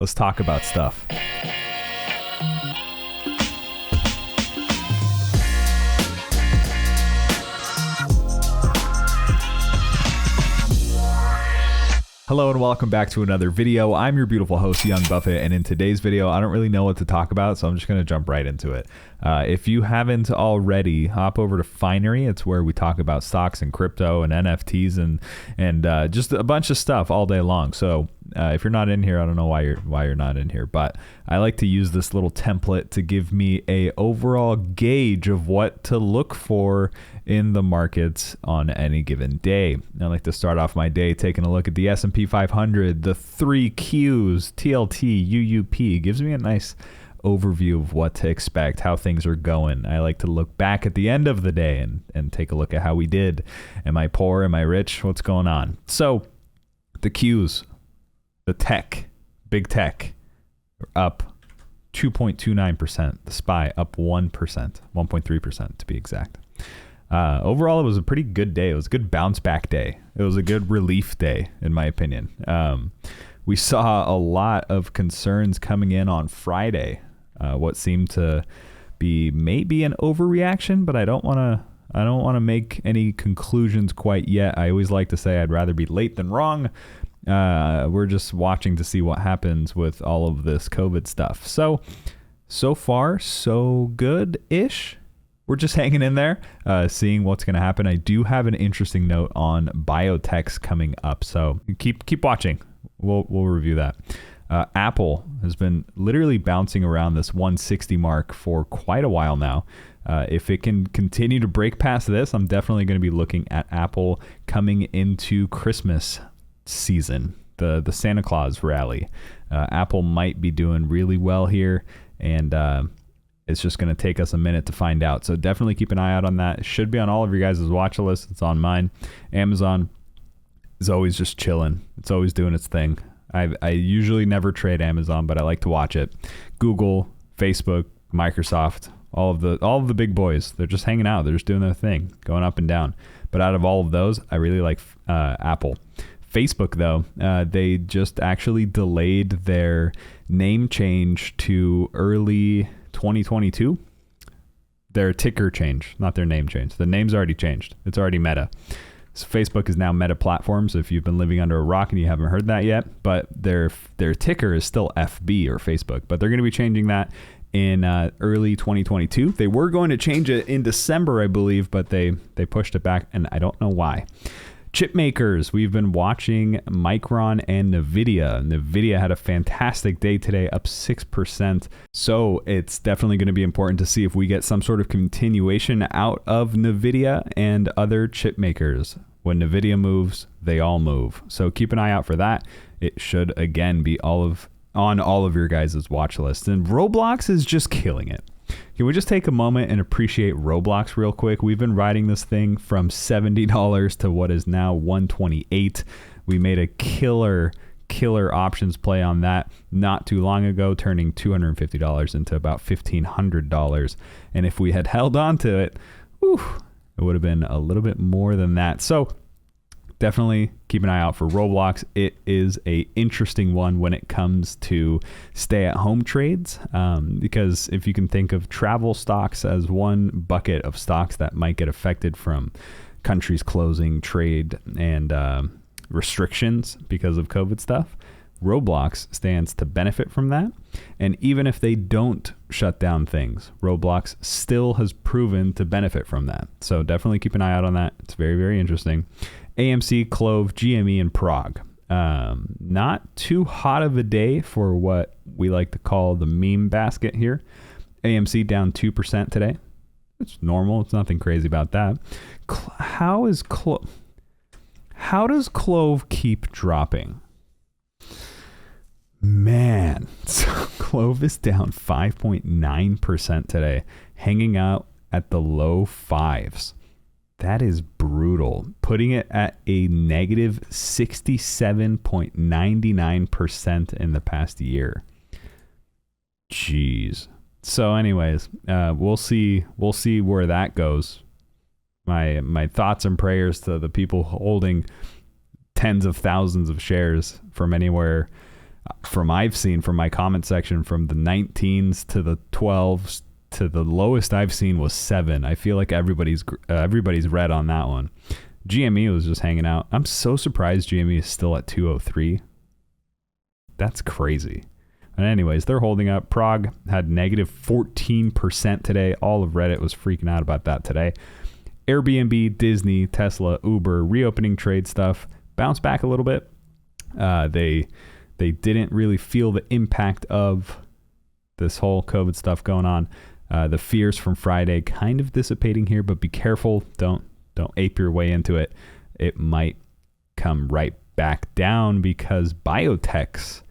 Let's talk about stuff. Hello and welcome back to another video. I'm your beautiful host, Young Buffett, and in today's video, I don't really know what to talk about, so I'm just going to jump right into it. If you haven't already, hop over to Finery. It's where we talk about stocks and crypto and NFTs and just a bunch of stuff all day long. So if you're not in here, I don't know why you're not in here, but I like to use this little template to give me a overall gauge of what to look for in the markets on any given day. I like to start off my day taking a look at the S&P 500, the 3 Qs, TLT, UUP. Gives me a nice overview of what to expect, how things are going. I like to look back at the end of the day and take a look at how we did. Am I poor? Am I rich? What's going on? So the Qs, the tech, big tech, up 2.29%. The SPY up 1%, 1.3% to be exact. Overall, it was a pretty good day. It was a good bounce back day. It was a good relief day, in my opinion. We saw a lot of concerns coming in on Friday. What seemed to be maybe an overreaction, but I don't want to make any conclusions quite yet. I always like to say I'd rather be late than wrong. We're just watching to see what happens with all of this COVID stuff. So far, so good-ish. We're just hanging in there, seeing what's going to happen. I do have an interesting note on Biotechs coming up, so keep watching. We'll review that. Apple has been literally bouncing around this 160 mark for quite a while now. If it can continue to break past this, I'm definitely going to be looking at Apple coming into Christmas season, the Santa Claus rally. Apple might be doing really well here, and it's just going to take us a minute to find out. So definitely keep an eye out on that. It should be on all of your guys' watch list. It's on mine. Amazon is always just chilling. It's always doing its thing. I usually never trade Amazon, but I like to watch it. Google, Facebook, Microsoft, all of the big boys, they're just hanging out. They're just doing their thing, going up and down. But out of all of those, I really like Apple. Facebook, though, they just actually delayed their name change to early 2022. Their ticker change, not their name change. The name's already changed. It's already Meta. So Facebook is now Meta Platforms. If you've been living under a rock and you haven't heard that yet, but their ticker is still FB or Facebook, but they're going to be changing that in early 2022. They were going to change it in December, I believe, but they pushed it back, and I don't know why. Chip makers, we've been watching Micron and NVIDIA. NVIDIA had a fantastic day today, up 6%. So it's definitely going to be important to see if we get some sort of continuation out of NVIDIA and other chip makers. When NVIDIA moves, they all move. So keep an eye out for that. It should, again, be on all of your guys' watch list. And Roblox is just killing it. Can we just take a moment and appreciate Roblox real quick? We've been riding this thing from $70 to what is now $128. We made a killer options play on that not too long ago, turning $250 into about $1,500. And if we had held on to it, it would have been a little bit more than that. So definitely keep an eye out for Roblox. It is a interesting one when it comes to stay-at-home trades, because if you can think of travel stocks as one bucket of stocks that might get affected from countries closing, trade, and restrictions because of COVID stuff, Roblox stands to benefit from that. And even if they don't shut down things, Roblox still has proven to benefit from that. So definitely keep an eye out on that. It's very, very interesting. AMC, CLOV, GME, and Prague. Not too hot of a day for what we like to call the meme basket here. AMC down 2% today. It's normal. It's nothing crazy about that. How does CLOV keep dropping? Man, so CLOV is down 5.9% today, hanging out at the low fives. That is brutal. Putting it at a negative 67.99% in the past year. Jeez. So anyways, we'll see where that goes. My thoughts and prayers to the people holding tens of thousands of shares from anywhere from I've seen from my comment section, from the 19s to the 12s to the lowest I've seen was 7. I feel like everybody's red on that one. GME was just hanging out. I'm so surprised GME is still at 203. That's crazy. And anyways, they're holding up. Prague had negative 14% today. All of Reddit was freaking out about that today. Airbnb, Disney, Tesla, Uber, reopening trade stuff bounced back a little bit. They didn't really feel the impact of this whole COVID stuff going on. The fears from Friday kind of dissipating here, but be careful. Don't ape your way into it. It might come right back down because biotechs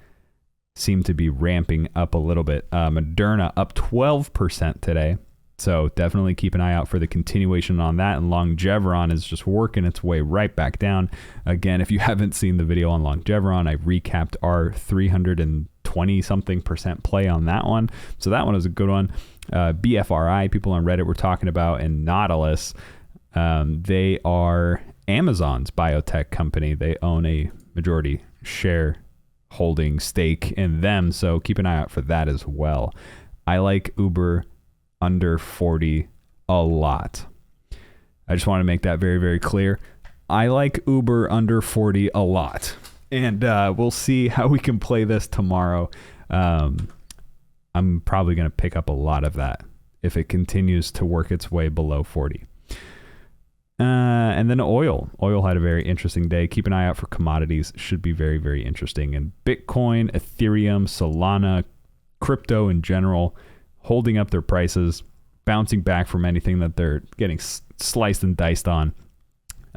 seem to be ramping up a little bit. Moderna up 12% today. So definitely keep an eye out for the continuation on that. And Longeveron is just working its way right back down. Again, if you haven't seen the video on Longeveron, I recapped our 320 something % play on that one. So that one was a good one. BFRI, people on Reddit were talking about, and Nautilus. They are Amazon's biotech company. They own a majority share holding stake in them. So keep an eye out for that as well. I like Uber under 40 a lot. I just want to make that very, very clear. I like Uber under 40 a lot. And we'll see how we can play this tomorrow. I'm probably going to pick up a lot of that if it continues to work its way below 40. And then oil. Oil had a very interesting day. Keep an eye out for commodities. Should be very, very interesting. And Bitcoin, Ethereum, Solana, crypto in general, holding up their prices, bouncing back from anything that they're getting sliced and diced on.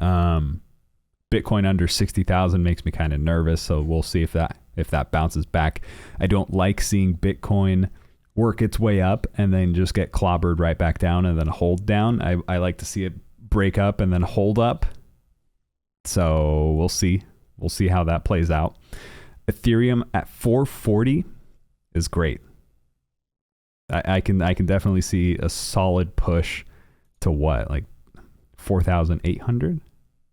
Bitcoin under 60,000 makes me kind of nervous, so we'll see if that bounces back. I don't like seeing Bitcoin work its way up and then just get clobbered right back down and then hold down. I like to see it break up and then hold up. So we'll see. We'll see how that plays out. Ethereum at 440 is great. I can definitely see a solid push to what, like 4,800?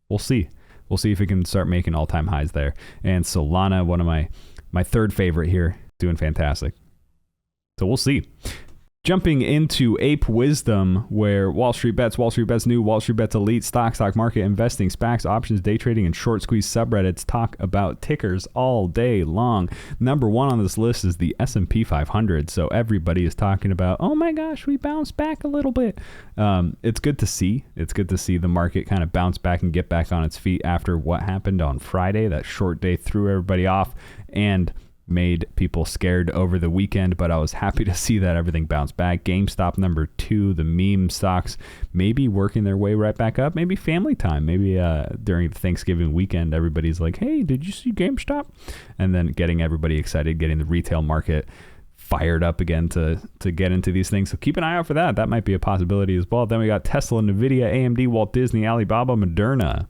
We'll see. We'll see if it can start making all-time highs there. And Solana, one of my third favorite here, doing fantastic. So we'll see. Jumping into Ape Wisdom, where Wall Street Bets New, Wall Street Bets Elite, stock market, investing, SPACs, options, day trading, and short squeeze subreddits talk about tickers all day long. Number one on this list is the S&P 500. So everybody is talking about, oh my gosh, we bounced back a little bit. It's good to see. It's good to see the market kind of bounce back and get back on its feet after what happened on Friday. That short day threw everybody off and made people scared over the weekend, but I was happy to see that everything bounced back. GameStop number 2, the meme stocks maybe working their way right back up. Maybe family time. Maybe during the Thanksgiving weekend, everybody's like, hey, did you see GameStop? And then getting everybody excited, getting the retail market fired up again to get into these things. So keep an eye out for that. That might be a possibility as well. Then we got Tesla, Nvidia, AMD, Walt Disney, Alibaba, Moderna,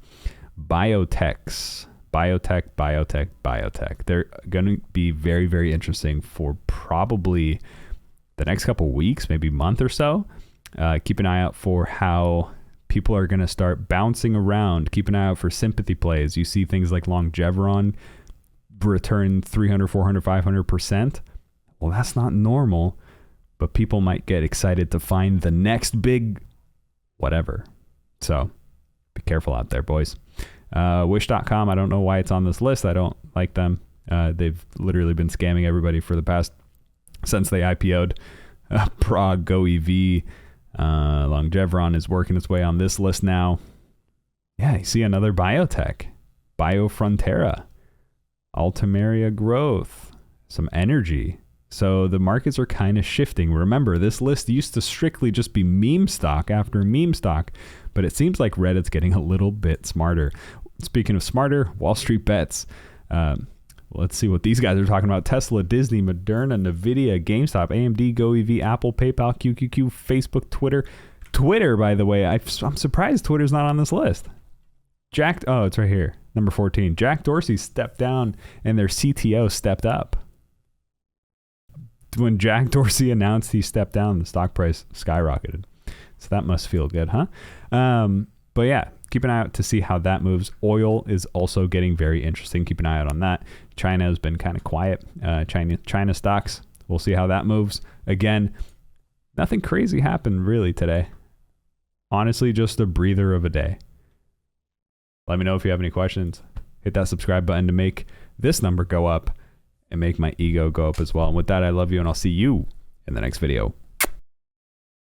Biotechs. Biotech. They're going to be very, very interesting for probably the next couple weeks, maybe month or so. Keep an eye out for how people are going to start bouncing around. Keep an eye out for sympathy plays. You see things like Longeveron return 300, 400, 500%. Well, that's not normal, but people might get excited to find the next big whatever. So be careful out there, boys. Wish.com, I don't know why it's on this list. I don't like them. They've literally been scamming everybody for the past, since they IPO'd. Prague, GoEV, Longeveron is working its way on this list now. Yeah, you see another biotech. Biofrontera, Altimeria Growth, some energy. So the markets are kind of shifting. Remember, this list used to strictly just be meme stock after meme stock, but it seems like Reddit's getting a little bit smarter. Speaking of smarter, Wall Street Bets. Let's see what these guys are talking about. Tesla, Disney, Moderna, Nvidia, GameStop, AMD, GoEV, Apple, PayPal, QQQ, Facebook, Twitter. Twitter, by the way, I'm surprised Twitter's not on this list. It's right here, number 14. Jack Dorsey stepped down and their CTO stepped up. When Jack Dorsey announced he stepped down, the stock price skyrocketed. So that must feel good, huh? But yeah, keep an eye out to see how that moves. Oil is also getting very interesting. Keep an eye out on that. China has been kind of quiet. China stocks, we'll see how that moves. Again, nothing crazy happened really today. Honestly, just a breather of a day. Let me know if you have any questions. Hit that subscribe button to make this number go up and make my ego go up as well. And with that, I love you, and I'll see you in the next video.